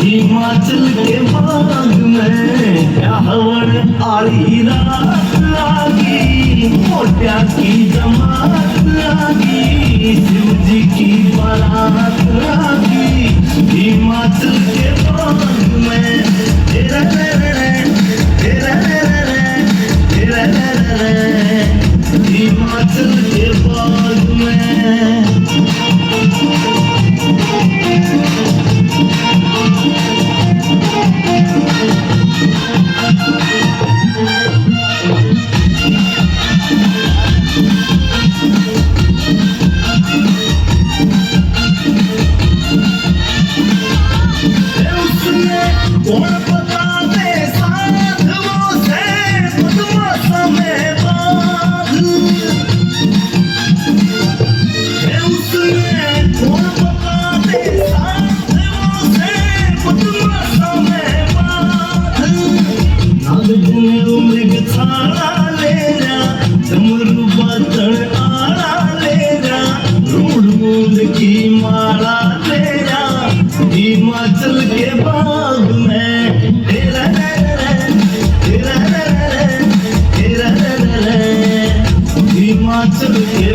हिमाचल के बाग में क्या हवन आली रात लागी, मोटिया की जमात लागी, शिव जी की बारात लागी। हिमाचल के बाग में हिमाचल के बाग में कौन पता दे साधुओं से बदमाशों में बाध है उसने। कौन पता दे साधुओं से बदमाशों में बाध। नागजने मृग थाला ले जा, डमरू बादल आला ले जा, रूढ़ मूंद की माला ले जा। हिमाचल के बाग में हिमाचल के